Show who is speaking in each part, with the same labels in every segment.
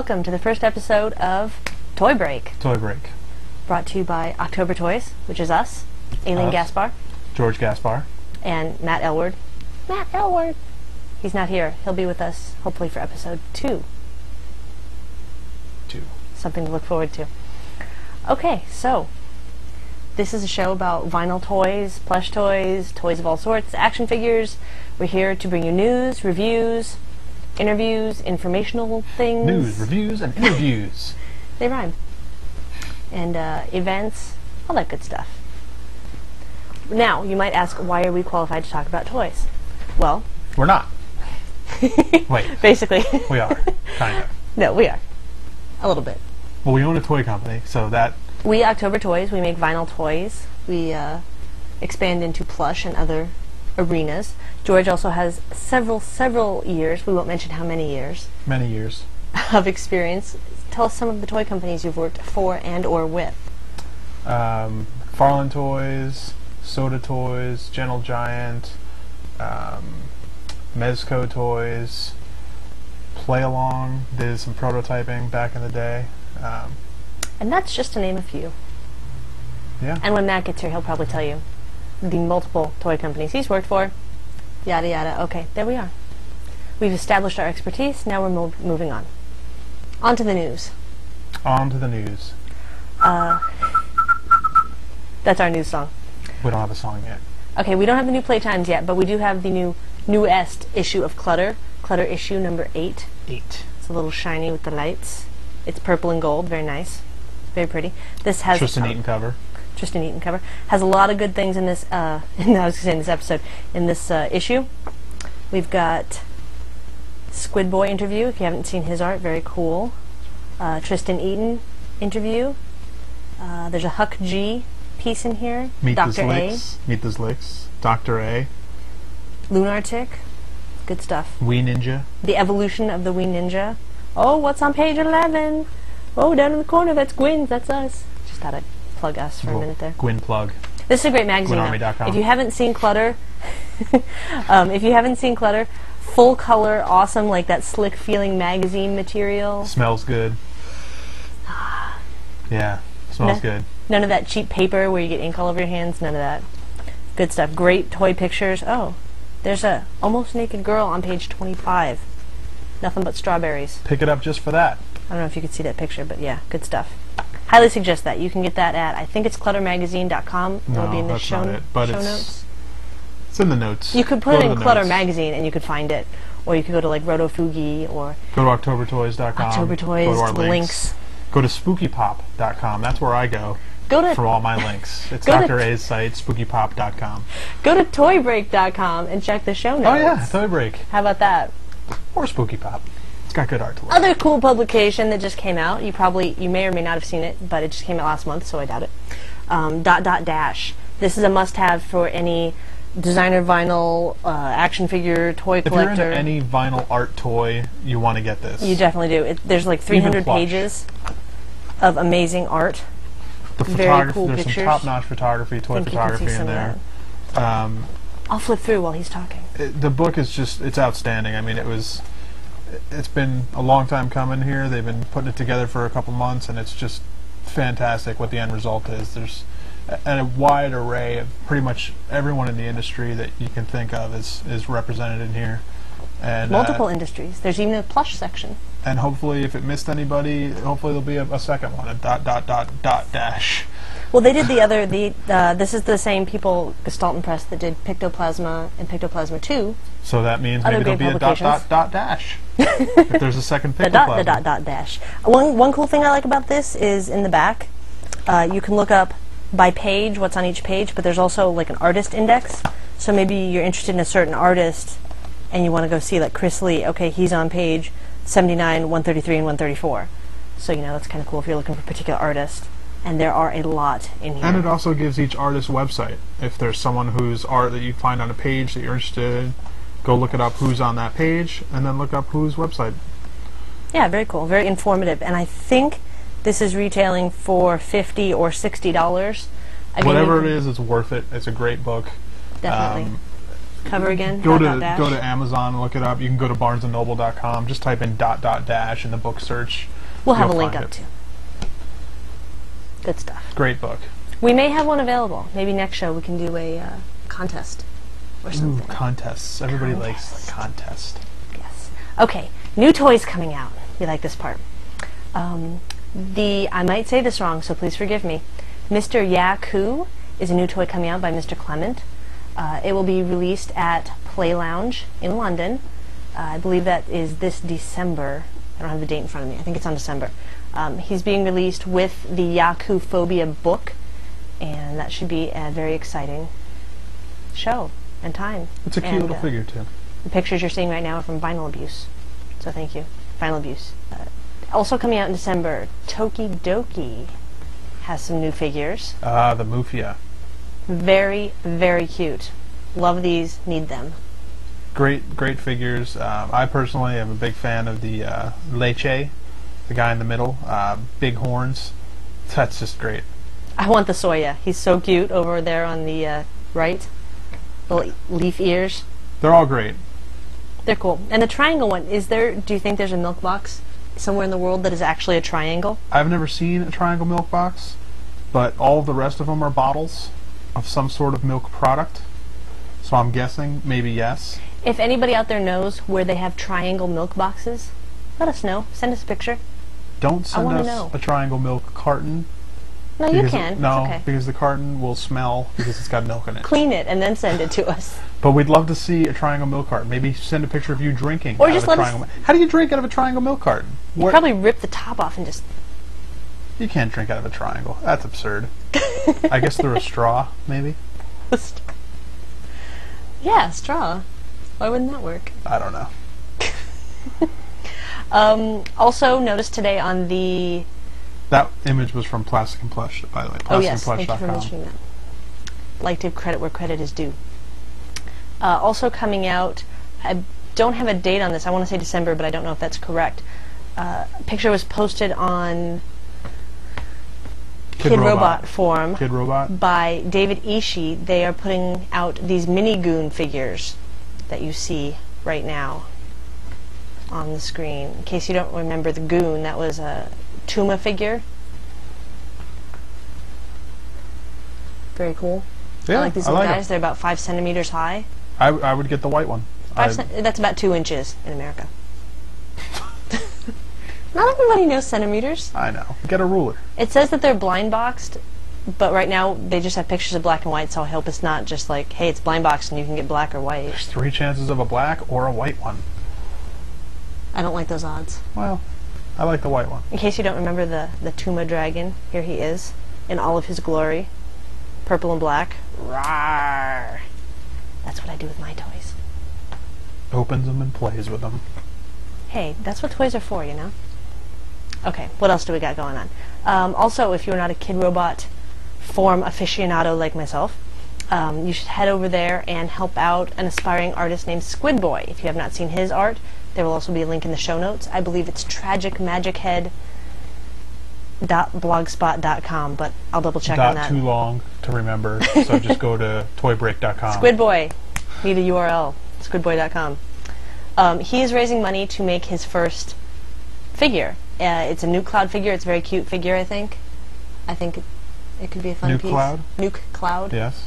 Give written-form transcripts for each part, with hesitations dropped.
Speaker 1: welcome to the first episode of Toy Break.
Speaker 2: Toy Break.
Speaker 1: Brought to you by October Toys, which is us, Aileen Gaspar,
Speaker 2: George Gaspar,
Speaker 1: and Matt Elward. Matt Elward! He's not here. He'll be with us, hopefully, for episode 2. Something to look forward to. Okay, so, this is a show about vinyl toys, plush toys, toys of all sorts, action figures. We're here to bring you news, reviews, interviews, informational things.
Speaker 2: News, reviews, and interviews.
Speaker 1: They rhyme. And events, all that good stuff. Now, you might ask, why are we qualified to talk about toys? Well,
Speaker 2: we're not. Wait.
Speaker 1: Basically.
Speaker 2: We are. Kind of.
Speaker 1: No, we are. A little bit.
Speaker 2: Well, we own a toy company, so that...
Speaker 1: We, October Toys, we make vinyl toys. We expand into plush and other arenas. George also has several years, we won't mention how many years.
Speaker 2: Many years.
Speaker 1: Of experience. Tell us some of the toy companies you've worked for and or with.
Speaker 2: Farland Toys, Soda Toys, Gentle Giant, Mezco Toys, Play Along, did some prototyping back in the day.
Speaker 1: And that's just to name a few.
Speaker 2: Yeah.
Speaker 1: And when Matt gets here, he'll probably tell you the multiple toy companies he's worked for. Yada yada. Okay, there we are. We've established our expertise, now we're moving on. On to the news.
Speaker 2: On to the news.
Speaker 1: That's our news song.
Speaker 2: We don't have a song yet.
Speaker 1: Okay, we don't have the new Playtimes yet, but we do have the newest issue of Clutter. Clutter issue number 8.
Speaker 2: 8.
Speaker 1: It's a little shiny with the lights. It's purple and gold, very nice. Very pretty. This has
Speaker 2: Tristan Eaton cover.
Speaker 1: Tristan Eaton cover. Has a lot of good things in this, I was going to say in this episode, in this issue. We've got Squidboy interview, if you haven't seen his art, very cool. Tristan Eaton interview. There's a Huck G piece in here.
Speaker 2: Meet
Speaker 1: Dr. A.
Speaker 2: Meet the Licks. Dr. A.
Speaker 1: Lunartic. Good stuff.
Speaker 2: Wee Ninja.
Speaker 1: The evolution of the Wee Ninja. Oh, what's on page 11? Oh, down in the corner, that's Gwyn's, that's us. Just thought I'd plug us for a minute there.
Speaker 2: Gwyn plug.
Speaker 1: This is a great magazine.
Speaker 2: GwynArmy.com.
Speaker 1: If you haven't seen Clutter, full color, awesome, like that slick feeling magazine material.
Speaker 2: Smells good. Yeah, smells good.
Speaker 1: None of that cheap paper where you get ink all over your hands, none of that. Good stuff. Great toy pictures. Oh, there's a almost naked girl on page 25. Nothing but strawberries.
Speaker 2: Pick it up just for that.
Speaker 1: I don't know if you could see that picture, but yeah, good stuff. Highly suggest that. You can get that at, I think it's cluttermagazine.com.
Speaker 2: No,
Speaker 1: It'll be in the show notes.
Speaker 2: It's in the notes.
Speaker 1: You could put it in Clutter Magazine and you could find it. Or you could go to like Roto Fuji or...
Speaker 2: Go to OctoberToys.com.
Speaker 1: October Toys,
Speaker 2: go to our
Speaker 1: links.
Speaker 2: Go to SpookyPop.com. That's where I go for all my links. It's Dr. A's site, SpookyPop.com.
Speaker 1: Go to ToyBreak.com and check the show notes.
Speaker 2: Oh yeah, Toy Break.
Speaker 1: How about that?
Speaker 2: Or Spooky Pop. It's got good art to look
Speaker 1: Other cool publication that just came out. You may or may not have seen it, but it just came out last month, so I doubt it. Dash. This is a must-have for any designer vinyl, action figure, toy collector.
Speaker 2: If you're into any vinyl art toy, you want to get this.
Speaker 1: You definitely do. There's like 300 pages of amazing art. Very cool
Speaker 2: there's
Speaker 1: pictures.
Speaker 2: Some top-notch photography, toy photography in there.
Speaker 1: I'll flip through while he's talking.
Speaker 2: The book is it's outstanding. I mean, it's been a long time coming here. They've been putting it together for a couple months, and it's just fantastic what the end result is. There's a wide array of pretty much everyone in the industry that you can think of is represented in here. And
Speaker 1: multiple industries. There's even a plush section.
Speaker 2: And hopefully, if it missed anybody, hopefully there'll be a second one, a dash.
Speaker 1: Well, they did this is the same people, Gestalt and Press, that did Pictoplasma and Pictoplasma 2.
Speaker 2: So that means maybe there'll be a dash. If there's a second Pictoplasma.
Speaker 1: The dash. One cool thing I like about this is in the back, you can look up by page what's on each page, but there's also like an artist index. So maybe you're interested in a certain artist and you want to go see like Chris Lee. Okay, he's on page 79, 133, and 134. So, that's kind of cool if you're looking for a particular artist. And there are a lot in here.
Speaker 2: And it also gives each artist's website. If there's someone whose art that you find on a page that you're interested in, go look it up who's on that page, and then look up whose website.
Speaker 1: Yeah, very cool. Very informative. And I think this is retailing for $50 or $60.
Speaker 2: Whatever it is, it's worth it. It's a great book.
Speaker 1: Definitely. cover again?
Speaker 2: Go
Speaker 1: Dot, dash?
Speaker 2: to Amazon and look it up. You can go to barnesandnoble.com. Just type in ... dash in the book search.
Speaker 1: We'll have a
Speaker 2: You'll
Speaker 1: link
Speaker 2: find
Speaker 1: up
Speaker 2: it.
Speaker 1: too. Good stuff.
Speaker 2: Great book.
Speaker 1: We may have one available. Maybe next show we can do a contest or something.
Speaker 2: Ooh, contests. Everybody likes a contest.
Speaker 1: Yes. Okay, new toys coming out. We like this part. I might say this wrong, so please forgive me. Mr. Yaku is a new toy coming out by Mr. Clement. It will be released at Play Lounge in London. I believe that is this December. I don't have the date in front of me. I think it's on December. He's being released with the Yaku Phobia book, and that should be a very exciting show and time.
Speaker 2: It's a cute little figure, too.
Speaker 1: The pictures you're seeing right now are from Vinyl Abuse, so thank you. Vinyl Abuse. Also coming out in December, Tokidoki has some new figures.
Speaker 2: The Mufia.
Speaker 1: Very, very cute. Love these, need them.
Speaker 2: Great figures. I personally am a big fan of the Leche, the guy in the middle. Big horns. That's just great.
Speaker 1: I want the Soya. He's so cute over there on the right. Little leaf ears.
Speaker 2: They're all great.
Speaker 1: They're cool. And the triangle one, do you think there's a milk box somewhere in the world that is actually a triangle?
Speaker 2: I've never seen a triangle milk box, but all of the rest of them are bottles of some sort of milk product. So I'm guessing maybe yes.
Speaker 1: If anybody out there knows where they have triangle milk boxes, let us know. Send us a picture.
Speaker 2: Don't send us
Speaker 1: know.
Speaker 2: a triangle milk carton.
Speaker 1: No, you can.
Speaker 2: No,
Speaker 1: it's okay.
Speaker 2: because the carton will smell because it's got milk in it.
Speaker 1: Clean it and then send it to us.
Speaker 2: But we'd love to see a triangle milk carton. Maybe send a picture of you drinking
Speaker 1: Or
Speaker 2: out
Speaker 1: just
Speaker 2: of a
Speaker 1: let us-
Speaker 2: triangle. How do you drink out of a triangle milk carton?
Speaker 1: You probably rip the top off and just...
Speaker 2: You can't drink out of a triangle. That's absurd. I guess through a straw, maybe?
Speaker 1: Yeah, straw. Why wouldn't that work?
Speaker 2: I don't know.
Speaker 1: Also, noticed today on the...
Speaker 2: That image was from Plastic and Plush, by the way.
Speaker 1: Oh yes, thank you for
Speaker 2: plasticandplush.com.
Speaker 1: mentioning that. Like to give credit where credit is due. Also coming out, I don't have a date on this. I want to say December, but I don't know if that's correct. A picture was posted on Kidrobot forum
Speaker 2: Kidrobot?
Speaker 1: by David Ishii. They are putting out these mini Goon figures that you see right now on the screen. In case you don't remember the Goon, that was a Tuma figure. Very cool.
Speaker 2: Yeah,
Speaker 1: I like these little guys. They're about 5 centimeters high.
Speaker 2: I would get the white one.
Speaker 1: That's about 2 inches in America. Not everybody knows centimeters.
Speaker 2: I know. Get a ruler.
Speaker 1: It says that they're blind boxed, but right now they just have pictures of black and white, so I hope it's not just like, hey, it's blind boxed and you can get black or white.
Speaker 2: There's 3 chances of a black or a white one.
Speaker 1: I don't like those odds.
Speaker 2: Well, I like the white one.
Speaker 1: In case you don't remember the Tuma dragon, here he is in all of his glory. Purple and black. Rawr. That's what I do with my toys.
Speaker 2: Opens them and plays with them.
Speaker 1: Hey, that's what toys are for, you know? Okay, what else do we got going on? Also, if you're not a Kidrobot forum aficionado like myself, you should head over there and help out an aspiring artist named Squidboy. If you have not seen his art, there will also be a link in the show notes. I believe it's tragicmagichead.blogspot.com, but I'll double check on that.
Speaker 2: Too long to remember, so just go to toybreak.com.
Speaker 1: Squidboy. Need a URL. Squidboy.com. He is raising money to make his first figure. It's a Nuke Cloud figure. It's a very cute figure, I think. I think it could be a fun piece.
Speaker 2: Nuke Cloud?
Speaker 1: Nuke Cloud.
Speaker 2: Yes.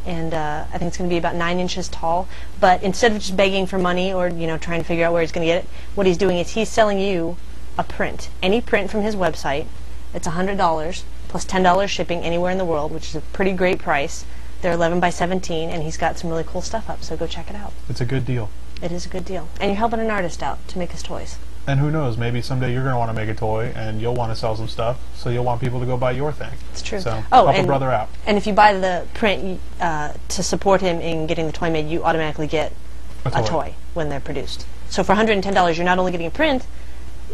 Speaker 1: And I think it's going to be about 9 inches tall. But instead of just begging for money or trying to figure out where he's going to get it, what he's doing is he's selling you a print. Any print from his website. It's $100 plus $10 shipping anywhere in the world, which is a pretty great price. They're 11 by 17, and he's got some really cool stuff up, so go check it out.
Speaker 2: It's a good deal.
Speaker 1: It is a good deal. And you're helping an artist out to make his toys.
Speaker 2: And who knows, maybe someday you're going to want to make a toy, and you'll want to sell some stuff, so you'll want people to go buy your thing.
Speaker 1: It's true.
Speaker 2: So help a brother out.
Speaker 1: And if you buy the print to support him in getting the toy made, you automatically get a toy when they're produced. So for $110, you're not only getting a print,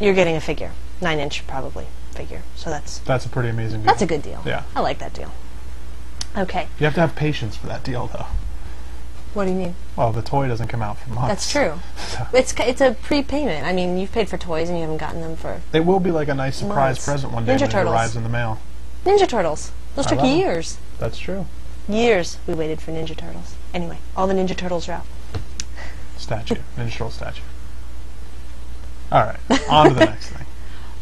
Speaker 1: you're getting a figure. 9-inch, probably, figure. So that's
Speaker 2: a pretty amazing deal.
Speaker 1: That's a good deal.
Speaker 2: Yeah.
Speaker 1: I like that deal. Okay.
Speaker 2: You have to have patience for that deal, though.
Speaker 1: What do you mean?
Speaker 2: Well, the toy doesn't come out for months.
Speaker 1: That's true.
Speaker 2: So.
Speaker 1: It's a prepayment. I mean, you've paid for toys and you haven't gotten them for
Speaker 2: It will be like a nice surprise
Speaker 1: months.
Speaker 2: present one day
Speaker 1: Ninja
Speaker 2: when
Speaker 1: Turtles.
Speaker 2: it arrives in the mail.
Speaker 1: Ninja Turtles. Those took
Speaker 2: love 'em.
Speaker 1: years.
Speaker 2: That's true.
Speaker 1: Years we waited for Ninja Turtles. Anyway, all the Ninja Turtles are out.
Speaker 2: Statue. Ninja Turtle statue. Alright, on to the next thing.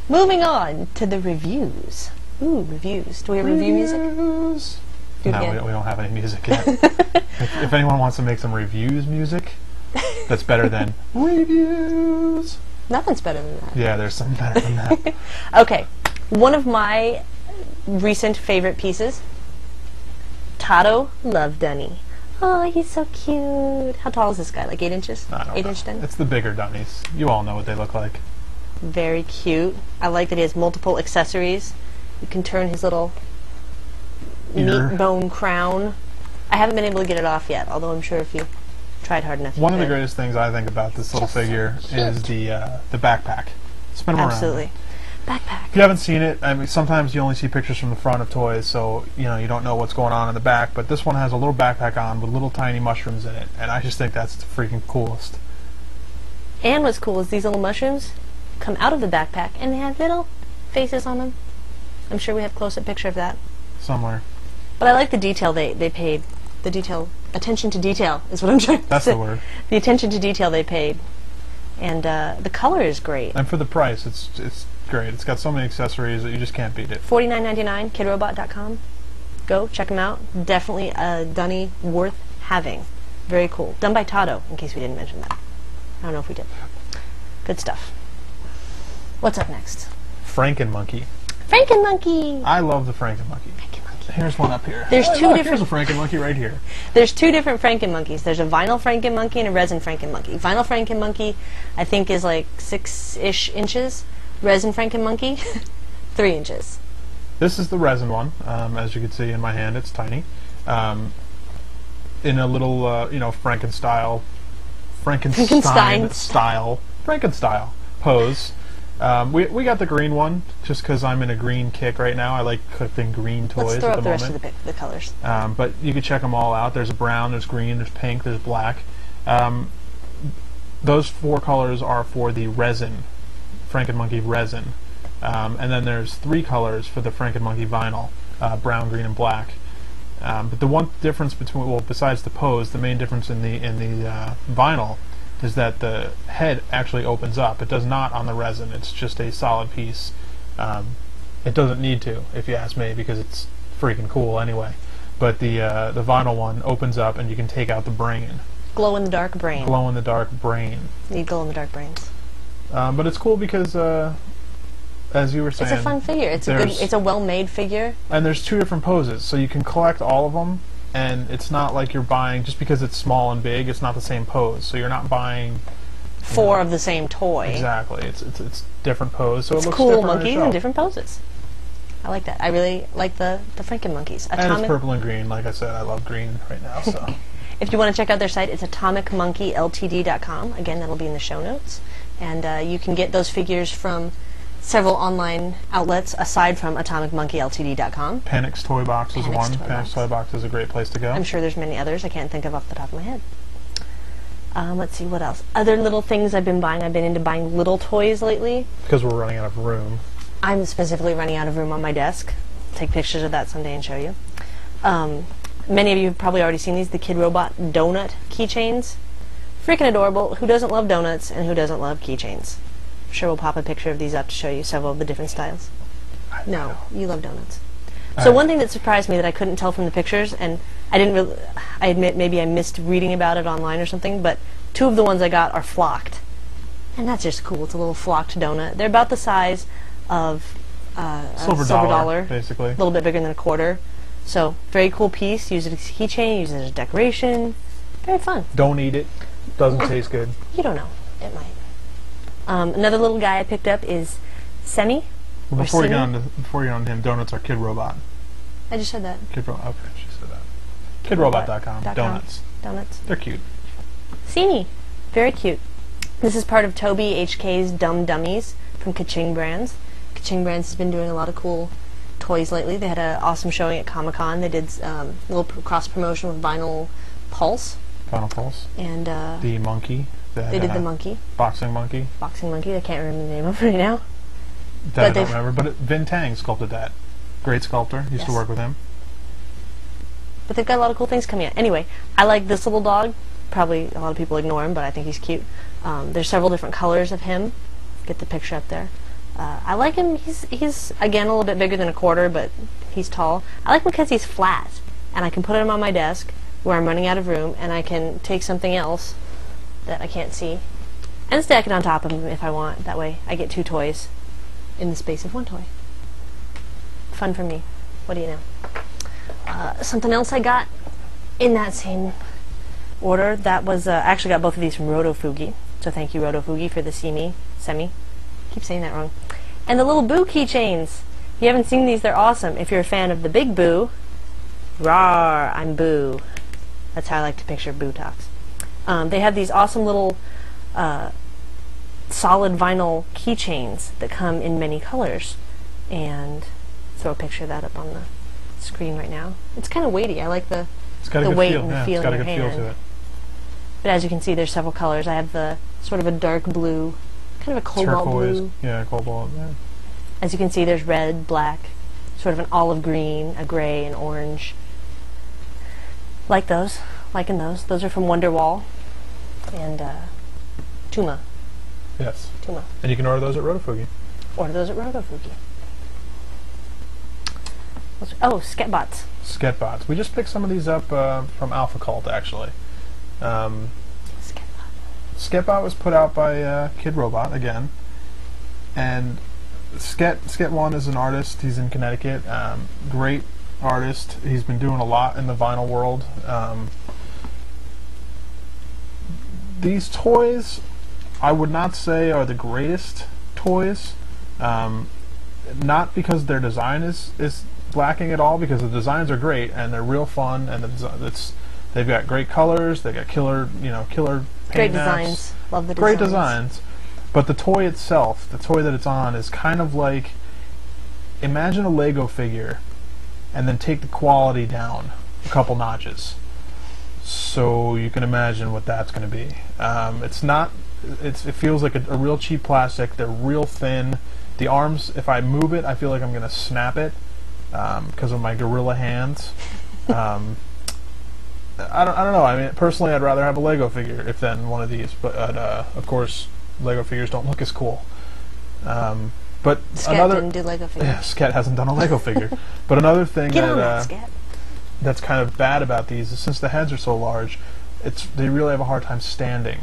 Speaker 1: Moving on to the reviews. Ooh, reviews. Do we have review music?
Speaker 2: Reviews.
Speaker 1: Do it
Speaker 2: No,
Speaker 1: again.
Speaker 2: we don't have any music yet. if anyone wants to make some reviews music, that's better than reviews.
Speaker 1: Nothing's better than that.
Speaker 2: Yeah, there's some better than that.
Speaker 1: Okay, one of my recent favorite pieces, Tato Love Donnie. Oh, he's so cute. How tall is this guy? Like 8 inches?
Speaker 2: I don't
Speaker 1: 8-inch
Speaker 2: know.
Speaker 1: Donnie?
Speaker 2: It's the bigger Donnies. You all know what they look like.
Speaker 1: Very cute. I like that he has multiple accessories. You can turn his little
Speaker 2: Ear.
Speaker 1: meat bone crown. I haven't been able to get it off yet, although I'm sure if you tried hard enough, you
Speaker 2: One of the
Speaker 1: could.
Speaker 2: greatest things I think about this little
Speaker 1: Just so
Speaker 2: figure
Speaker 1: cute.
Speaker 2: is the backpack. Spin 'em around.
Speaker 1: Absolutely. Backpack.
Speaker 2: If you haven't seen it, I mean, sometimes you only see pictures from the front of toys, so you don't know what's going on in the back. But this one has a little backpack on with little tiny mushrooms in it, and I just think that's the freaking coolest.
Speaker 1: And what's cool is these little mushrooms come out of the backpack and they have little faces on them. I'm sure we have a close-up picture of that.
Speaker 2: Somewhere.
Speaker 1: But I like the detail they paid. The detail, attention to detail is what I'm trying to
Speaker 2: That's
Speaker 1: say.
Speaker 2: the word.
Speaker 1: The attention to detail they paid. And the color is great.
Speaker 2: And for the price, it's great. It's got so many accessories that you just can't beat it.
Speaker 1: $49.99, kidrobot.com. Go, check them out. Definitely a Donnie worth having. Very cool. Done by Tato, in case we didn't mention that. I don't know if we did. Good stuff. What's up next?
Speaker 2: Frankenmonkey.
Speaker 1: Frankenmonkey!
Speaker 2: I love the Frankenmonkey.
Speaker 1: Frankenmonkey.
Speaker 2: Here's one up here.
Speaker 1: There's
Speaker 2: Oh,
Speaker 1: two
Speaker 2: look,
Speaker 1: different-
Speaker 2: Here's a Frankenmonkey right here.
Speaker 1: There's two different Frankenmonkeys. There's a vinyl Frankenmonkey and a resin Frankenmonkey. Vinyl Frankenmonkey, I think, is like 6-ish inches. Resin Frankenmonkey, 3 inches.
Speaker 2: This is the resin one. As you can see in my hand, it's tiny. In a little, Frankenstein pose. We got the green one just because I'm in a green kick right now. I like collecting green toys
Speaker 1: Let's throw
Speaker 2: at
Speaker 1: up
Speaker 2: the
Speaker 1: the rest
Speaker 2: moment.
Speaker 1: of the colors.
Speaker 2: But you can check them all out. There's a brown, there's green, there's pink, there's black. Those 4 colors are for the resin, Frankenmonkey resin. And then there's 3 colors for the Frankenmonkey vinyl, brown, green, and black. But the one difference between, well, besides the pose, the main difference in the vinyl is that the head actually opens up. It does not on the resin. It's just a solid piece. It doesn't need to, if you ask me, because it's freaking cool anyway. But the vinyl one opens up, and you can take out the brain.
Speaker 1: Glow-in-the-dark brain.
Speaker 2: Glow-in-the-dark brain.
Speaker 1: Need glow-in-the-dark brains.
Speaker 2: But it's cool because, as you were saying,
Speaker 1: It's a fun figure. It's a well-made figure.
Speaker 2: and there's 2 different poses, so you can collect all of them. And it's not like you're buying, just because it's small and big, it's not the same pose. So you're not buying
Speaker 1: 4 of the same toy.
Speaker 2: exactly. It's different pose, so
Speaker 1: It's
Speaker 2: it looks
Speaker 1: cool
Speaker 2: different on
Speaker 1: monkeys
Speaker 2: the
Speaker 1: in
Speaker 2: shelf.
Speaker 1: different poses. I like that. I really like the Frankenmonkeys.
Speaker 2: And it's purple and green. Like I said, I love green right now. So
Speaker 1: If you want to check out their site, it's atomicmonkeyltd.com. Again, that'll be in the show notes. And you can get those figures from several online outlets aside from atomicmonkeyltd.com.
Speaker 2: Panic's Toy Box is
Speaker 1: Panic's
Speaker 2: one.
Speaker 1: Toy
Speaker 2: Panic's
Speaker 1: Box.
Speaker 2: Toy Box is a great place to go.
Speaker 1: I'm sure there's many others I can't think of off the top of my head. Let's see, what else? Other little things I've been buying. I've been into buying little toys lately.
Speaker 2: Because we're running out of room.
Speaker 1: I'm specifically running out of room on my desk. Take pictures of that someday and show you. Many of you have probably already seen these, the Kidrobot donut keychains. Freaking adorable. Who doesn't love donuts and who doesn't love keychains? I'm sure we'll pop a picture of these up to show you several of the different styles. No, you love donuts. So one thing that surprised me that I couldn't tell from the pictures, and I admit maybe I missed reading about it online or something, but 2 of the ones I got are flocked. And that's just cool. It's a little flocked donut. They're about the size of a
Speaker 2: Silver
Speaker 1: silver
Speaker 2: dollar, basically.
Speaker 1: A little bit bigger than a quarter. So, very cool piece. Use it as a keychain, use it as decoration. Very fun.
Speaker 2: Don't eat it. Doesn't taste good.
Speaker 1: You don't know. It might. Another little guy I picked up is Semi.
Speaker 2: Well,
Speaker 1: Or
Speaker 2: before you
Speaker 1: Simi.
Speaker 2: get on to him, donuts are Kidrobot.
Speaker 1: I just said that.
Speaker 2: Kidrobot. Okay, she said that. Kidrobot.com. Donuts.
Speaker 1: Donuts.
Speaker 2: They're cute.
Speaker 1: Simi. Very cute. This is part of Toby HK's Dumb Dummies from Kaching Brands. Kaching Brands has been doing a lot of cool toys lately. They had an awesome showing at Comic-Con. They did a little cross-promotion with Vinyl Pulse.
Speaker 2: Final Pulse.
Speaker 1: And
Speaker 2: The monkey.
Speaker 1: they did the monkey.
Speaker 2: Boxing monkey.
Speaker 1: Boxing monkey. I can't remember the name of it right now.
Speaker 2: That I
Speaker 1: But
Speaker 2: don't
Speaker 1: they've-
Speaker 2: remember. But Vin Tang sculpted that. Great sculptor. Used to
Speaker 1: Yes.
Speaker 2: work with him.
Speaker 1: But they've got a lot of cool things coming out. Anyway, I like this little dog. Probably a lot of people ignore him, but I think he's cute. There's several different colors of him. Get the picture up there. I like him. He's again a little bit bigger than a quarter, but he's tall. I like him because he's flat, and I can put him on my desk where I'm running out of room, and I can take something else that I can't see and stack it on top of him if I want. That way I get 2 toys in the space of 1 toy. Fun for me. What do you know? Something else I got in that same order, that was I actually got both of these from Roto Fuji, so thank you Roto Fuji for the semi. Keep saying that wrong. And the little Boo keychains. If you haven't seen these, they're awesome. If you're a fan of the big Boo, rawr, I'm Boo. That's how I like to picture Boo talks. They have these awesome little solid vinyl keychains that come in many colors. And throw a picture of that up on the screen right now. It's kind of weighty. I like the weight and the feel in your hand.
Speaker 2: To it.
Speaker 1: But as you can see, there's several colors. I have the sort of a dark blue, kind of a cobalt
Speaker 2: turquoise
Speaker 1: blue.
Speaker 2: Yeah, cobalt. Yeah.
Speaker 1: As you can see, there's red, black, sort of an olive green, a gray, and orange. Like those. Liking those. Those are from Wonderwall and Tuma.
Speaker 2: Yes.
Speaker 1: Tuma.
Speaker 2: And you can order those at Roto Fuji.
Speaker 1: Order those at Roto Fuji. Oh, Sketbots.
Speaker 2: Sketbots. We just picked some of these up from Alpha Cult, actually.
Speaker 1: Sketbot.
Speaker 2: Sketbot was put out by Kidrobot again, and Sket1 is an artist. He's in Connecticut. Great artist. He's been doing a lot in the vinyl world. These toys, I would not say are the greatest toys. Not because their design is lacking at all, because the designs are great and they're real fun, and they've got great colors. They've got killer paint
Speaker 1: Great
Speaker 2: apps.
Speaker 1: Designs. Love the
Speaker 2: Great
Speaker 1: designs.
Speaker 2: designs. But the toy itself, the toy that it's on, is kind of like, imagine a Lego figure and then take the quality down a couple notches. So you can imagine what that's going to be. It feels like a real cheap plastic. They're real thin. The arms, if I move it, I feel like I'm going to snap it because of my gorilla hands. I don't know. I mean, personally, I'd rather have a Lego figure than one of these. But of course, Lego figures don't look as cool. But
Speaker 1: Sket didn't do Lego figures.
Speaker 2: Yeah, Sket hasn't done a Lego figure. But another thing that's kind of bad about these is, since the heads are so large, they really have a hard time standing.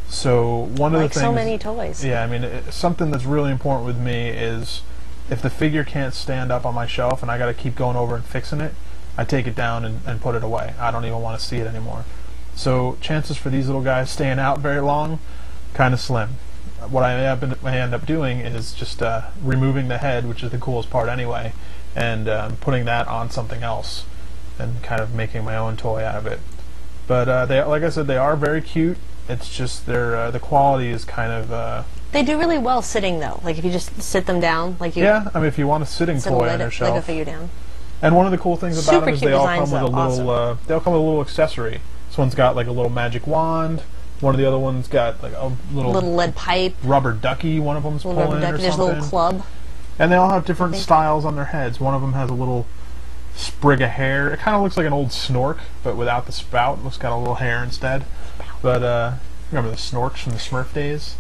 Speaker 2: So one of the things,
Speaker 1: so many toys.
Speaker 2: Yeah, I mean, something that's really important with me is if the figure can't stand up on my shelf and I got to keep going over and fixing it, I take it down and put it away. I don't even want to see it anymore. So chances for these little guys staying out very long, kind of slim. What I end up doing is just removing the head, which is the coolest part anyway, and putting that on something else and kind of making my own toy out of it. But like I said, they are very cute. It's just the quality is kind of...
Speaker 1: They do really well sitting, though. Like if you just sit them down, like you...
Speaker 2: Yeah, I mean, if you want a sitting toy on your shelf.
Speaker 1: Lego figure down.
Speaker 2: And one of the cool things about them is they all come with a little...
Speaker 1: Awesome.
Speaker 2: They all come with a little accessory. This one's got like a little magic wand. One of the other ones got like a little
Speaker 1: lead pipe.
Speaker 2: Rubber ducky. One of them's pulling or something.
Speaker 1: There's a little club.
Speaker 2: And they all have different styles on their heads. One of them has a little sprig of hair. It kind of looks like an old snork, but without the spout. It's got a little hair instead. But remember the snorks from the Smurf days?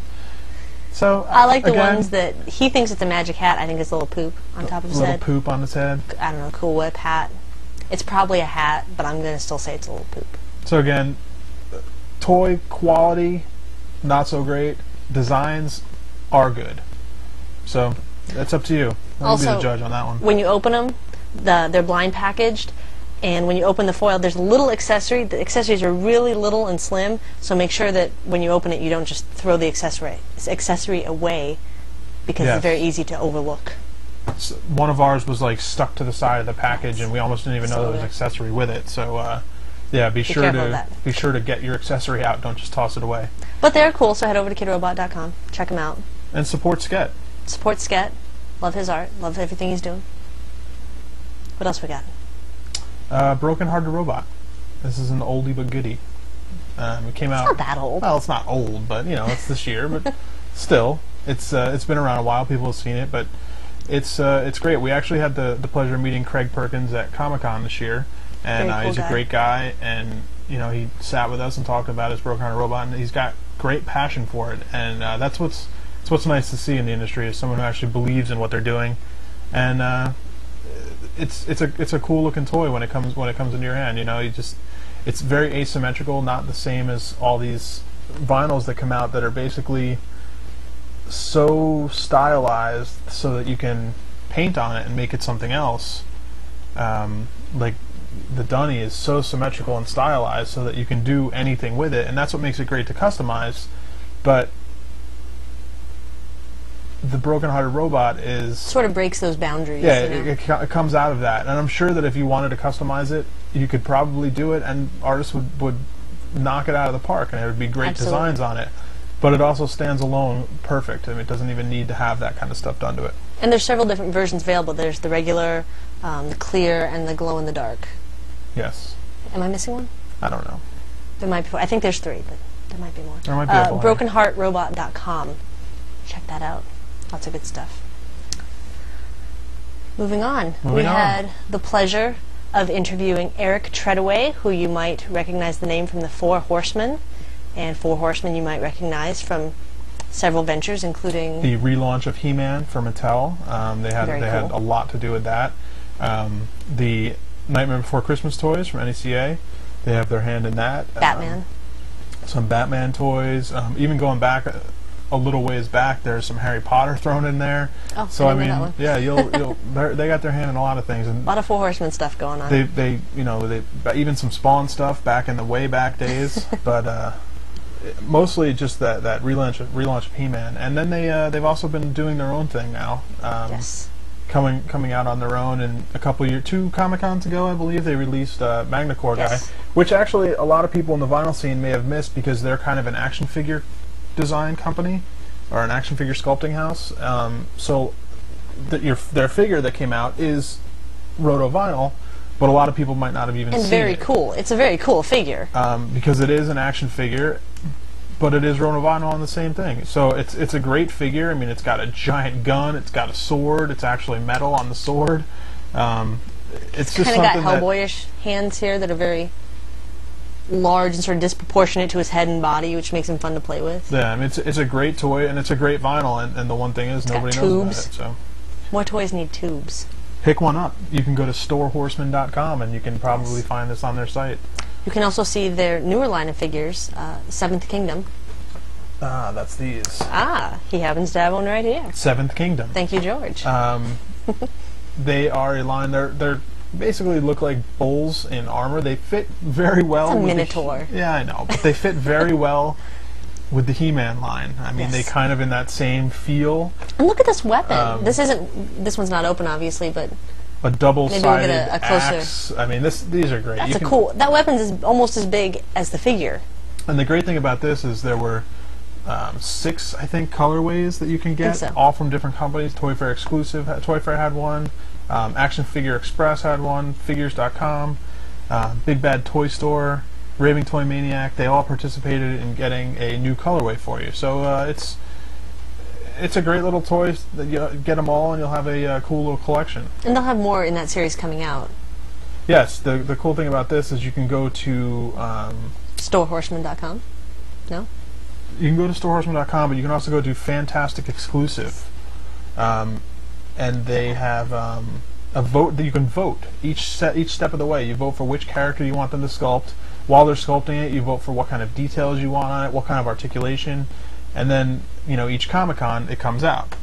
Speaker 2: So
Speaker 1: I like the ones that he thinks it's a magic hat. I think it's a little poop on top of his head.
Speaker 2: A little poop on his head.
Speaker 1: I don't know, Cool Whip hat. It's probably a hat, but I'm going to still say it's a little poop.
Speaker 2: So again, toy quality, not so great. Designs are good. So that's up to you. I'll be the judge on that one.
Speaker 1: When you open them, they're blind packaged, and when you open the foil, there's a little accessory. The accessories are really little and slim, so make sure that when you open it, you don't just throw the accessory away, because it's very easy to overlook.
Speaker 2: So one of ours was like stuck to the side of the package, and we almost didn't even know there was an accessory with it. So yeah, be sure to get your accessory out. Don't just toss it away. But
Speaker 1: they're cool, so head over to kidrobot.com. Check them out.
Speaker 2: And support Sket.
Speaker 1: Support Sket. Love his art. Love everything he's doing. What else we got?
Speaker 2: Broken Hearted Robot. This is an oldie but goodie. It came out.
Speaker 1: It's not that old.
Speaker 2: Well, it's not old, but you know, it's this year. But still, it's been around a while. People have seen it, but it's great. We actually had the pleasure of meeting Craig Perkins at Comic-Con this year, and
Speaker 1: Very cool
Speaker 2: he's a
Speaker 1: guy.
Speaker 2: great guy. And you know, he sat with us and talked about his Broken Hearted Robot, and he's got great passion for it. And that's what's nice to see in the industry, is someone who actually believes in what they're doing. And it's a cool looking toy when it comes into your hand. You know, it's very asymmetrical, not the same as all these vinyls that come out that are basically so stylized so that you can paint on it and make it something else. Like the Donnie is so symmetrical and stylized so that you can do anything with it, and that's what makes it great to customize. But the Broken Hearted Robot is
Speaker 1: Sort of breaks those boundaries.
Speaker 2: yeah,
Speaker 1: You know?
Speaker 2: it comes out of that, and I'm sure that if you wanted to customize it, you could probably do it, and artists would knock it out of the park, and it would be great
Speaker 1: Absolutely.
Speaker 2: designs on it. But it also stands alone perfect. I mean, it doesn't even need to have that kind of stuff done to it.
Speaker 1: And there's several different versions available. There's the regular, the clear, and the glow in the dark.
Speaker 2: Yes.
Speaker 1: Am I missing one?
Speaker 2: I don't know.
Speaker 1: There might be 4. I think there's 3, but there might be more.
Speaker 2: There might be a blind.
Speaker 1: BrokenHeartRobot.com. Check that out. Lots of good stuff. Moving on. We had the pleasure of interviewing Eric Treadaway, who you might recognize the name from the Four Horsemen. And Four Horsemen you might recognize from several ventures, including
Speaker 2: the relaunch of He-Man for Mattel. They had a lot to do with that. The Nightmare Before Christmas toys from NECA, they have their hand in that.
Speaker 1: Batman.
Speaker 2: Some Batman toys. Even going back a little ways back, there's some Harry Potter thrown in there.
Speaker 1: Oh,
Speaker 2: so I
Speaker 1: didn't know
Speaker 2: mean,
Speaker 1: that one.
Speaker 2: yeah, they got their hand in a lot of things, and
Speaker 1: A lot of Four Horsemen stuff going on.
Speaker 2: they even some Spawn stuff back in the way back days, but mostly just that relaunch of He-Man, and then they've also been doing their own thing now.
Speaker 1: Yes.
Speaker 2: Coming out on their own, and 2 Comic-Cons ago, I believe, they released Magnacore
Speaker 1: Yes.
Speaker 2: Guy, which actually a lot of people in the vinyl scene may have missed because they're kind of an action figure design company or an action figure sculpting house. So their figure that came out is Roto Vinyl, but a lot of people might not have even
Speaker 1: And
Speaker 2: seen
Speaker 1: very
Speaker 2: it.
Speaker 1: cool. It's a very cool figure.
Speaker 2: Because it is an action figure, but it is Roto Vinyl on the same thing. So it's a great figure. I mean, it's got a giant gun, it's got a sword, it's actually metal on the sword. It's just
Speaker 1: Kind of got
Speaker 2: something that
Speaker 1: Hellboyish hands here that are very large and sort of disproportionate to his head and body, which makes him fun to play with.
Speaker 2: yeah, I mean, it's a great toy, and it's a great vinyl, and the one thing is
Speaker 1: got
Speaker 2: nobody knows about
Speaker 1: tubes.
Speaker 2: it. So
Speaker 1: More toys need tubes.
Speaker 2: pick one up. You can go to storehorseman.com, and you can probably find this on their site.
Speaker 1: You can also see their newer line of figures, Seventh Kingdom.
Speaker 2: Ah, that's these.
Speaker 1: He happens to have one right here.
Speaker 2: Seventh Kingdom.
Speaker 1: Thank you, George.
Speaker 2: They are a line. They're basically look like bulls in armor. They fit very well.
Speaker 1: It's a
Speaker 2: with
Speaker 1: minotaur.
Speaker 2: Yeah, I know, but they fit very well with the He-Man line. I mean,
Speaker 1: Yes.
Speaker 2: they kind of in that same feel.
Speaker 1: And look at this weapon. This one's not open, obviously, but
Speaker 2: A double-sided
Speaker 1: Maybe we'll get a closer-
Speaker 2: axe. I mean, these are great.
Speaker 1: that's
Speaker 2: You can-
Speaker 1: cool. That weapon's is almost as big as the figure.
Speaker 2: And the great thing about this is there were 6, I think, colorways that you can get,
Speaker 1: Think so.
Speaker 2: all from different companies. Toy Fair exclusive. Toy Fair had one. Action Figure Express had one. Figures.com. Big Bad Toy Store. Raving Toy Maniac. They all participated in getting a new colorway for you. So it's a great little toy. That you get them all, and you'll have a cool little collection.
Speaker 1: And they'll have more in that series coming out.
Speaker 2: Yes, the cool thing about this is you can go to
Speaker 1: Storehorseman.com. No?
Speaker 2: you can go to storehorseman.com, but you can also go to Fantastic Exclusive, and they have a vote that you can vote each step of the way. You vote for which character you want them to sculpt. While they're sculpting it, you vote for what kind of details you want on it, what kind of articulation, and then each Comic-Con it comes out.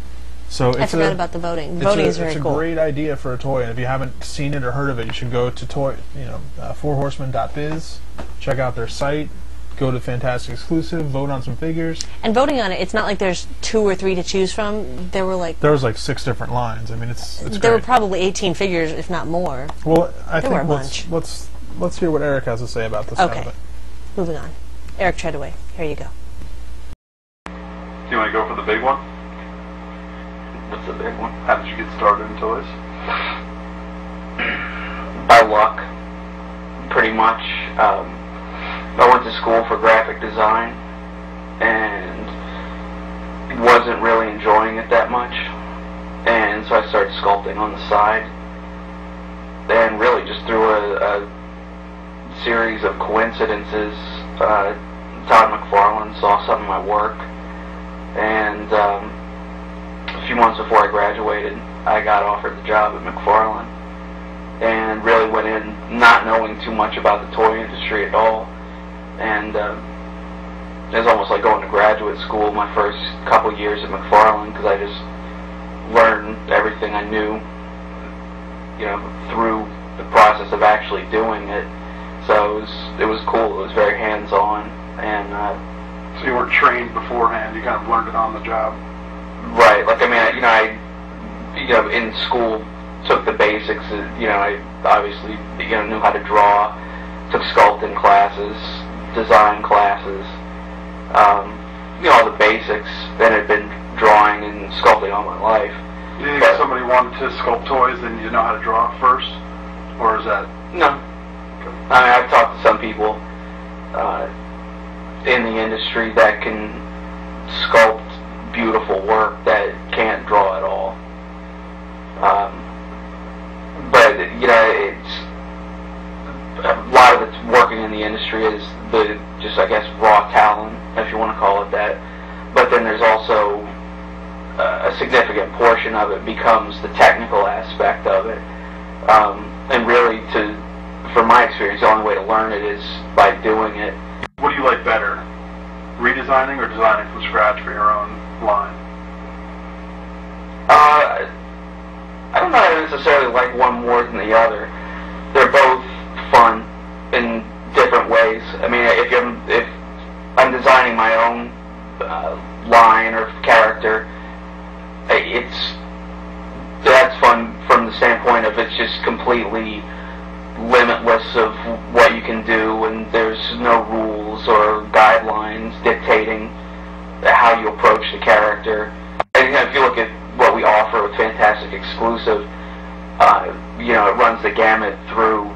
Speaker 2: So
Speaker 1: I forgot about the voting. Voting is very
Speaker 2: cool.
Speaker 1: cool.
Speaker 2: It's a great idea for a toy, and if you haven't seen it or heard of it, you should go to fourhorseman.biz, check out their site, go to Fantastic Exclusive, vote on some figures.
Speaker 1: And voting on it, it's not like there's 2 or 3 to choose from. There was 6
Speaker 2: different lines. I mean, it's
Speaker 1: There
Speaker 2: great.
Speaker 1: were probably 18 figures, if not more.
Speaker 2: Well, I
Speaker 1: There
Speaker 2: think
Speaker 1: were a bunch.
Speaker 2: let's hear what Eric has to say about this.
Speaker 1: Okay.
Speaker 2: Kind of it.
Speaker 1: Moving on. Eric Treadaway, here you go.
Speaker 3: Do you want to go for the big one? What's the big one? How did you get started in toys?
Speaker 4: By luck, pretty much. I went to school for graphic design and wasn't really enjoying it that much, and so I started sculpting on the side, and really just through a series of coincidences. Todd McFarlane saw some of my work, and a few months before I graduated, I got offered the job at McFarlane, and really went in not knowing too much about the toy industry at all, and it was almost like going to graduate school my first couple years at McFarlane, because I just learned everything I knew, you know, through the process of actually doing it. So it was cool. It was very hands-on, and
Speaker 3: so you weren't trained beforehand. You kind of learned it on the job.
Speaker 4: Right. Like, I mean, I in school took the basics. I obviously knew how to draw. Took sculpting classes, design classes. All the basics. Then had been drawing and sculpting all my life.
Speaker 3: Do you think if somebody wanted to sculpt toys, then you know how to draw first, or is that?
Speaker 4: No. I mean, I've talked to some people in the industry that can sculpt beautiful work that can't draw at all. But it's a lot of it's working in the industry is I guess raw talent, if you want to call it that. But then there's also a significant portion of it becomes the technical aspect of it, and really, from my experience, the only way to learn it is by doing it.
Speaker 3: What do you like better, redesigning or designing from scratch for your own line?
Speaker 4: I don't know if I necessarily like one more than the other. They're both fun in different ways. I mean, if I'm designing my own line or character, that's fun from the standpoint of it's just completely limitless of what you can do, and there's no rules or guidelines dictating how you approach the character. And if you look at what we offer with Fantastic Exclusive, it runs the gamut through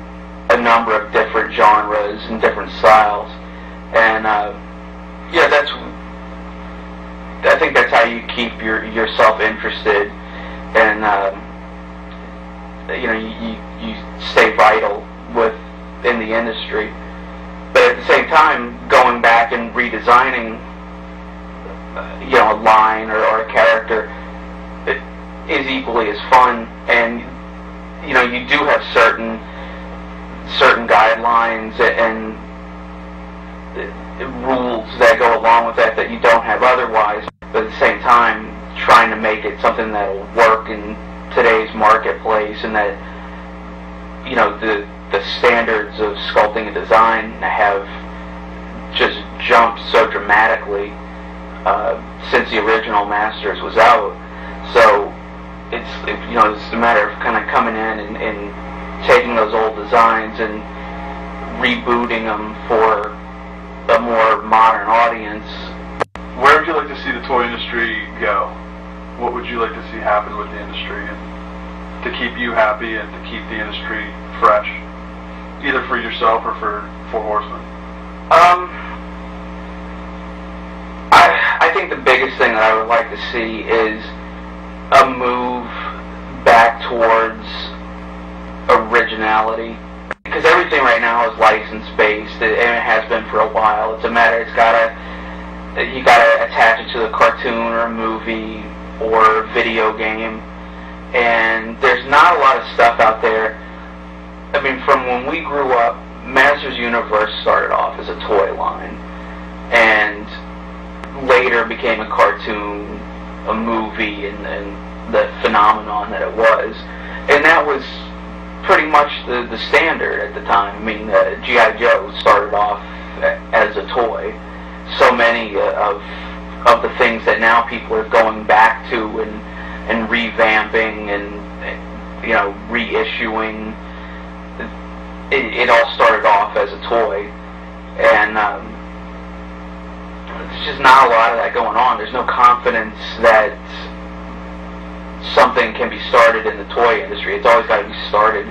Speaker 4: a number of different genres and different styles, and I think that's how you keep yourself interested, and you stay vital in the industry. But at the same time, going back and redesigning a line or a character is equally as fun, and you do have certain guidelines and rules that go along with that you don't have otherwise. But at the same time, trying to make it something that will work in today's marketplace, and that the standards of sculpting and design have just jumped so dramatically since the original Masters was out. So it's a matter of kind of coming in and taking those old designs and rebooting them for a more modern audience.
Speaker 3: Where would you like to see the toy industry go? What would you like to see happen with the industry, and to keep you happy and to keep the industry fresh, either for yourself or for Horseman?
Speaker 4: I think the biggest thing that I would like to see is a move back towards originality, because everything right now is license-based, and it has been for a while. It's a matter, you gotta attach it to a cartoon or a movie or video game, and there's not a lot of stuff out there. I mean, from when we grew up, Masters Universe started off as a toy line, and later became a cartoon, a movie, and the phenomenon that it was. And that was pretty much the standard at the time. I mean, G.I. Joe started off as a toy. So many of the things that now people are going back to and revamping and reissuing, it all started off as a toy, and there's just not a lot of that going on. There's no confidence that something can be started in the toy industry. It's always got to be started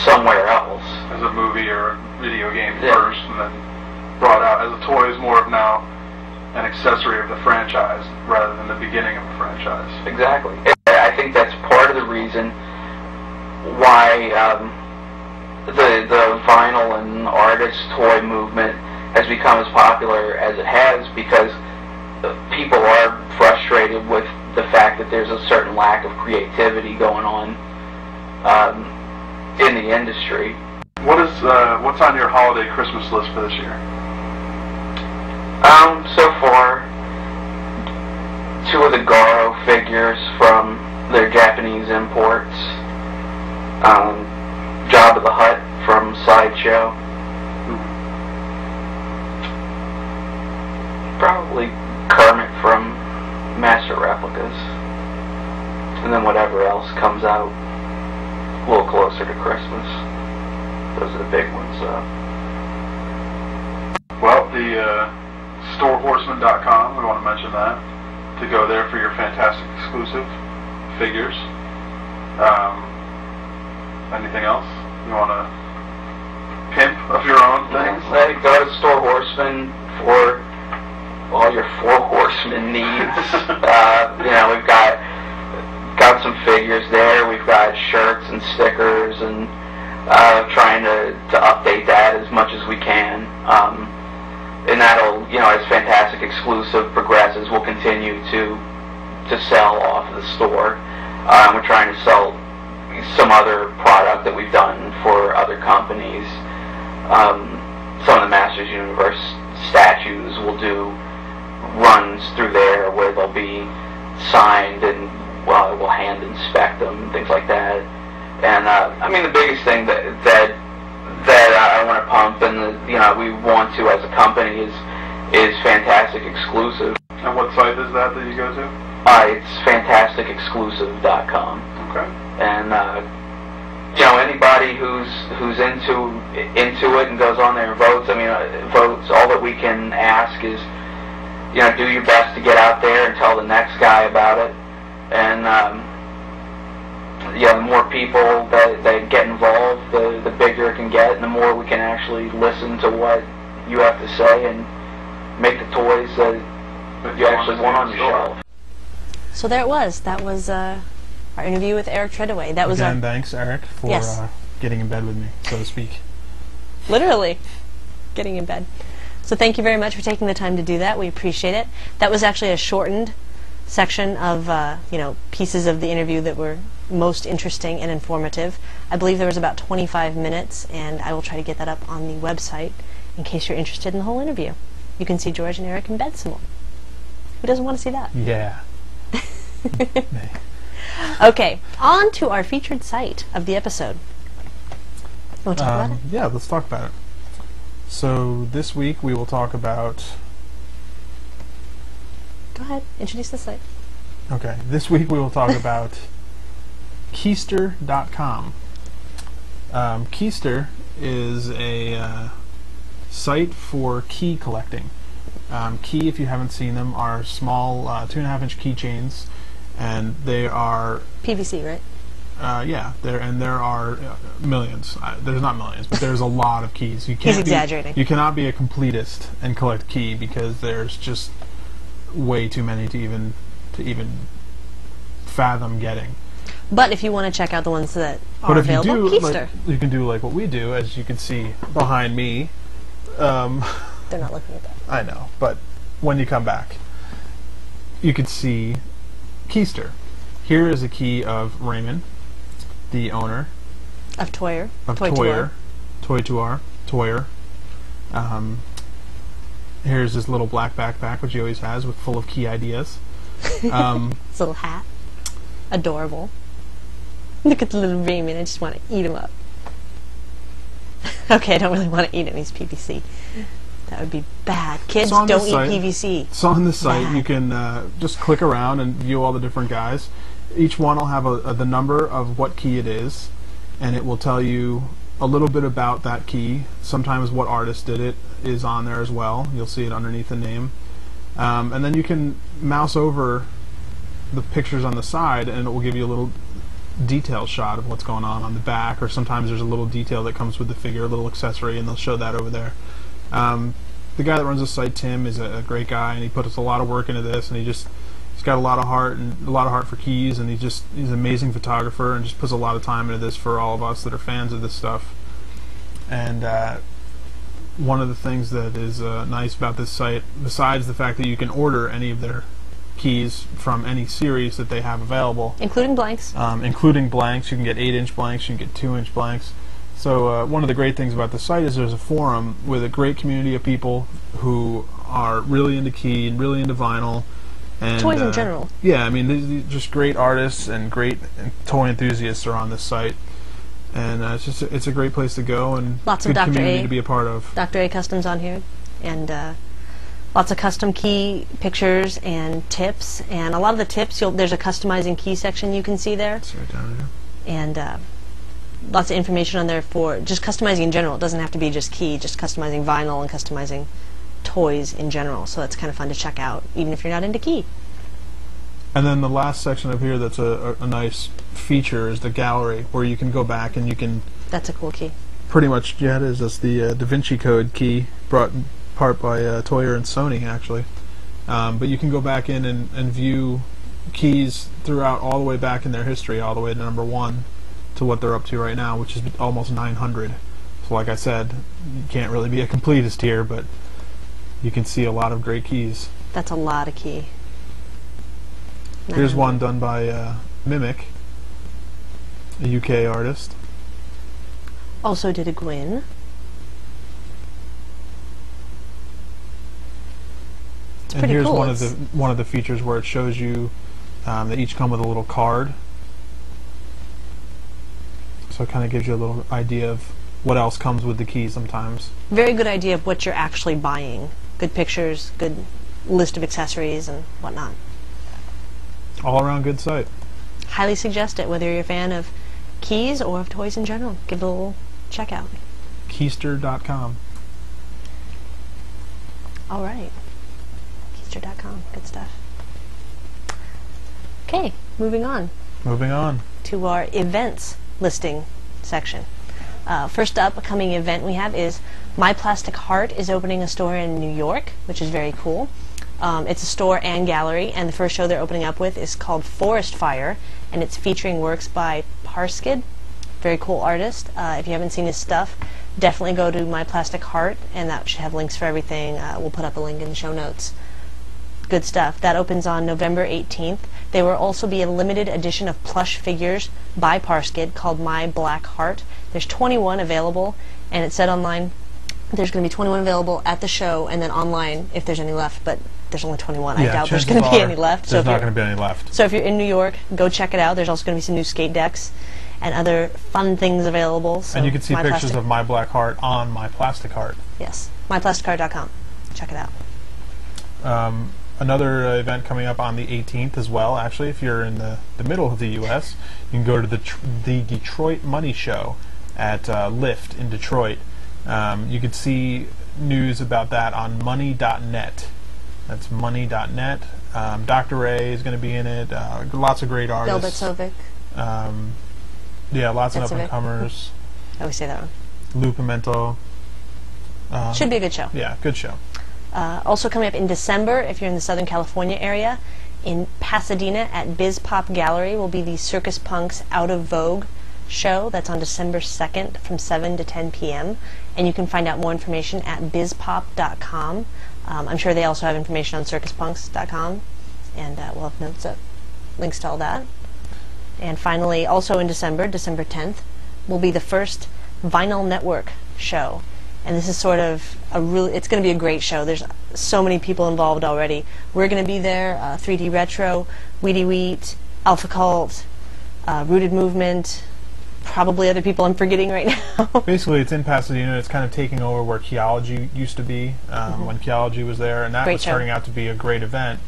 Speaker 4: somewhere else.
Speaker 3: As a movie or a video game first, and then brought out as a toy is more of now an accessory of the franchise rather than the beginning of the franchise.
Speaker 4: Exactly. I think that's part of the reason why the vinyl and artist toy movement has become as popular as it has because people are frustrated with the fact that there's a certain lack of creativity going on in the industry.
Speaker 3: What's on your holiday Christmas list for this year?
Speaker 4: So far, 2 of the Garo figures from their Japanese imports, Jabba the Hutt from Sideshow, probably Kermit from Master Replicas, and then whatever else comes out a little closer to Christmas. Those are the big ones.
Speaker 3: Well, the storehorseman.com, we want to mention that, to go there for your fantastic exclusive figures. Anything else you want to pimp of your own things?
Speaker 4: Go to Store Horseman for all your 4 Horseman needs. We've got some figures there. We've got shirts and stickers, and trying to update that as much as we can. And that'll, as Fantastic Exclusive progresses, we'll continue to sell off of the store. We're trying to sell some other product that we've done for other companies. Some of the Masters Universe statues will do runs through there where they'll be signed, and we'll hand inspect them and things like that. And the biggest thing that I want to pump, and we want to as a company, is Fantastic Exclusive.
Speaker 3: And what site is that you go to?
Speaker 4: It's fantasticexclusive.com.
Speaker 3: Okay.
Speaker 4: And anybody who's into it and goes on there and votes. Votes. All that we can ask is, do your best to get out there and tell the next guy about it. And the more people that get involved, the bigger it can get, and the more we can actually listen to what you have to say and make the toys that you actually want on your shelf.
Speaker 1: So there it was. That was our interview with Eric Treadaway. That was
Speaker 2: Again, thanks, Eric, for getting in bed with me, so to speak.
Speaker 1: Literally getting in bed. So thank you very much for taking the time to do that. We appreciate it. That was actually a shortened section of pieces of the interview that were most interesting and informative. I believe there was about 25 minutes, and I will try to get that up on the website in case you're interested in the whole interview. You can see George and Eric in bed some more. Who doesn't want to see that?
Speaker 2: Yeah.
Speaker 1: Okay, on to our featured site of the episode. You want to talk about it?
Speaker 2: Yeah, let's talk about it. So this week we will talk about...
Speaker 1: Go ahead, introduce the site.
Speaker 2: Okay, this week we will talk about Keyster.com. Keyster is a site for key collecting. Key, if you haven't seen them, are small 2.5-inch keychains, and they are
Speaker 1: PVC, right?
Speaker 2: Yeah, there are millions. There's not millions, but there's a lot of keys. You can't
Speaker 1: He's exaggerating.
Speaker 2: You cannot be a completist and collect key because there's just way too many to even fathom getting.
Speaker 1: But if you want to check out the ones that are available, Keyster.
Speaker 2: You can do like what we do, as you can see behind me.
Speaker 1: They're not looking at that.
Speaker 2: I know, but when you come back, you can see Keyster. Here is a key of Raymond, the owner
Speaker 1: of Toyer.
Speaker 2: Toyer. Here's this little black backpack, which he always has, with full of key ideas.
Speaker 1: His little hat. Adorable. Look at the little Raymond. I just want to eat him up. Okay, I don't really want to eat him. He's PVC. That would be bad. Kids don't eat PVC.
Speaker 2: So on this site, you can just click around and view all the different guys. Each one will have the number of what key it is, and it will tell you a little bit about that key. Sometimes what artist did it is on there as well. You'll see it underneath the name. And then you can mouse over the pictures on the side, and it will give you a little detail shot of what's going on the back, or sometimes there's a little detail that comes with the figure, a little accessory, and they'll show that over there. The guy that runs the site, Tim, is a great guy, and he puts a lot of work into this, and he's got a lot of heart for keys, and he's an amazing photographer, and just puts a lot of time into this for all of us that are fans of this stuff. And one of the things that is nice about this site, besides the fact that you can order any of their keys from any series that they have available,
Speaker 1: including blanks.
Speaker 2: Including blanks. You can get 8-inch blanks, you can get 2-inch blanks. So one of the great things about the site is there's a forum with a great community of people who are really into key and really into vinyl. And,
Speaker 1: toys in general.
Speaker 2: Yeah, I mean, these just great artists and great toy enthusiasts are on this site. And it's a great place to go, and
Speaker 1: lots
Speaker 2: good
Speaker 1: of Dr.
Speaker 2: community
Speaker 1: A.
Speaker 2: to be a part of.
Speaker 1: Dr. A Customs on here, and lots of custom key pictures and tips. And a lot of the tips, there's a customizing key section you can see there.
Speaker 2: It's right down here.
Speaker 1: And lots of information on there for just customizing in general. It doesn't have to be just key, just customizing vinyl and customizing toys in general. So it's kind of fun to check out, even if you're not into key.
Speaker 2: And then the last section of here that's a nice feature is the gallery, where you can go back and you can...
Speaker 1: That's a cool key.
Speaker 2: Pretty much, yeah, it is. That's the Da Vinci Code key, brought in part by Toyer and Sony, actually. But you can go back in and view keys throughout, all the way back in their history, all the way to number 1 to what they're up to right now, which is almost 900. So like I said, you can't really be a completist here, but you can see a lot of great keys.
Speaker 1: That's a lot of key.
Speaker 2: Here's one done by Mimic, a UK artist.
Speaker 1: Also did a Gwyn. It's
Speaker 2: and
Speaker 1: pretty
Speaker 2: here's
Speaker 1: cool.
Speaker 2: one of the features where it shows you they each come with a little card. So it kind of gives you a little idea of what else comes with the key sometimes.
Speaker 1: Very good idea of what you're actually buying. Good pictures, good list of accessories and whatnot.
Speaker 2: All around good site.
Speaker 1: Highly suggest it, whether you're a fan of keys or of toys in general. Give it a little check out.
Speaker 2: Keister.com.
Speaker 1: All right. Keister.com. Good stuff. Okay, moving on.
Speaker 2: Moving on
Speaker 1: to our events listing section. First upcoming event we have is My Plastic Heart is opening a store in New York, which is very cool. It's a store and gallery, and the first show they're opening up with is called Forest Fire, and it's featuring works by Parskid, very cool artist. If you haven't seen his stuff, definitely go to My Plastic Heart, and that should have links for everything. We'll put up a link in the show notes. Good stuff. That opens on November 18th. There will also be a limited edition of plush figures by Parskid called My Black Heart. There's 21 available, and it said online there's going to be 21 available at the show, and then online if there's any left, but there's only 21.
Speaker 2: Yeah,
Speaker 1: I doubt there's going to be any left.
Speaker 2: There's not going to be any left.
Speaker 1: So if you're in New York, go check it out. There's also going to be some new skate decks and other fun things available. So
Speaker 2: and you can see pictures of My Black Heart on My Plastic Heart.
Speaker 1: Yes, myplasticheart.com. Check it out.
Speaker 2: Another event coming up on the 18th as well. Actually, if you're in the middle of the U.S., you can go to the Detroit Money Show at Lyft in Detroit. You can see news about that on money.net. That's money.net. Dr. A is going to be in it. Lots of great artists.
Speaker 1: Velvet Sovic.
Speaker 2: Yeah, lots of up-and-comers.
Speaker 1: I always say that one.
Speaker 2: Lou Pimento.
Speaker 1: Should be a good show.
Speaker 2: Yeah, good show.
Speaker 1: Also coming up in December, if you're in the Southern California area, in Pasadena at Biz Pop Gallery will be the Circus Punks Out of Vogue show. That's on December 2nd from 7 to 10 p.m. And you can find out more information at bizpop.com. I'm sure they also have information on circuspunks.com, and we'll have notes up, links to all that. And finally, also in December, December 10th, will be the first Vinyl Network show. And this is sort of it's going to be a great show. There's so many people involved already. We're going to be there, 3D Retro, Weedy Wheat, Alpha Cult, Rooted Movement, probably other people I'm forgetting right now.
Speaker 2: Basically, it's in Pasadena. It's kind of taking over where Keyology used to be when Keyology was there, and that was turning out to be a great event.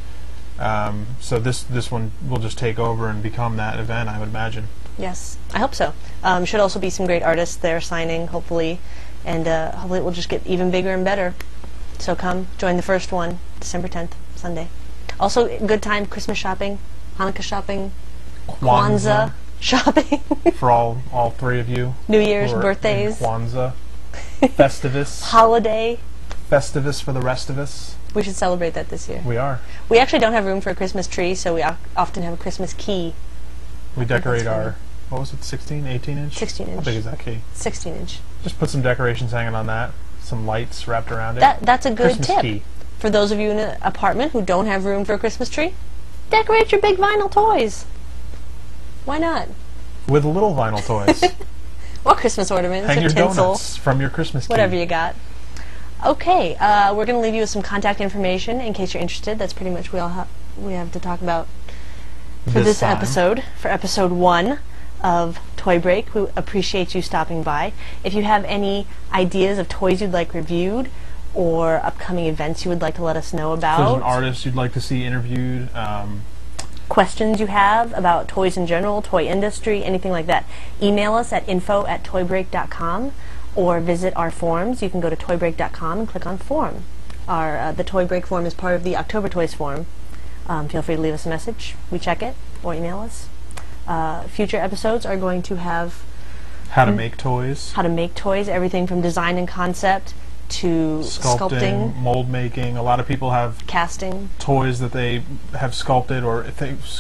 Speaker 2: So this one will just take over and become that event, I would imagine.
Speaker 1: Yes, I hope so. Should also be some great artists there signing, hopefully. And hopefully it will just get even bigger and better. So come, join the first one, December 10th, Sunday. Also, good time, Christmas shopping, Hanukkah shopping, Kwanzaa shopping.
Speaker 2: For all three of you.
Speaker 1: New Year's, birthdays.
Speaker 2: Kwanzaa. Festivus.
Speaker 1: Holiday.
Speaker 2: Festivus for the rest of us.
Speaker 1: We should celebrate that this year.
Speaker 2: We are.
Speaker 1: We actually don't have room for a Christmas tree, so we often have a Christmas key.
Speaker 2: We decorate our what was it, 16, 18 inch?
Speaker 1: 16 inch.
Speaker 2: How big is that key?
Speaker 1: 16 inch.
Speaker 2: Just put some decorations hanging on that, some lights wrapped around it.
Speaker 1: That's a good
Speaker 2: Christmas
Speaker 1: tip.
Speaker 2: key.
Speaker 1: For those of you in an apartment who don't have room for a Christmas tree, decorate your big vinyl toys. Why not?
Speaker 2: With little vinyl toys.
Speaker 1: Or Christmas ornaments,
Speaker 2: Hang
Speaker 1: or
Speaker 2: your
Speaker 1: tinsel.
Speaker 2: donuts from your Christmas key.
Speaker 1: Whatever you got. Okay, we're going to leave you with some contact information in case you're interested. That's pretty much we have to talk about for this
Speaker 2: time.
Speaker 1: episode, for episode 1 of Toy Break. We appreciate you stopping by. If you have any ideas of toys you'd like reviewed or upcoming events you would like to let us know
Speaker 2: If there's an
Speaker 1: about,
Speaker 2: artist you'd like to see interviewed,
Speaker 1: questions you have about toys in general, toy industry, anything like that, email us at info@toybreak.com or visit our forums. You can go to toybreak.com and click on forum. The Toy Break forum is part of the October Toys forum. Feel free to leave us a message. We check it, or email us. Future episodes are going to have
Speaker 2: how to make toys,
Speaker 1: everything from design and concept to sculpting,
Speaker 2: mold making. A lot of people have
Speaker 1: casting,
Speaker 2: toys that they have sculpted, or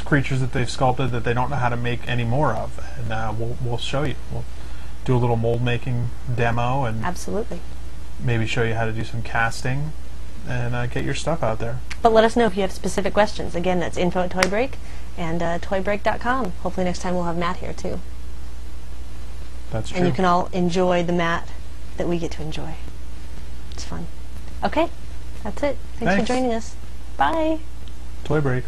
Speaker 2: creatures that they've sculpted that they don't know how to make any more of, and we'll show you. We'll do a little mold making demo, and
Speaker 1: absolutely,
Speaker 2: maybe show you how to do some casting, and get your stuff out there.
Speaker 1: But let us know if you have specific questions. Again, that's info@toybreak and toybreak.com. Hopefully next time we'll have Matt here too.
Speaker 2: That's true.
Speaker 1: And you can all enjoy the Matt that we get to enjoy. It's fun. Okay, that's it. Thanks for joining us. Bye.
Speaker 2: Toy Break.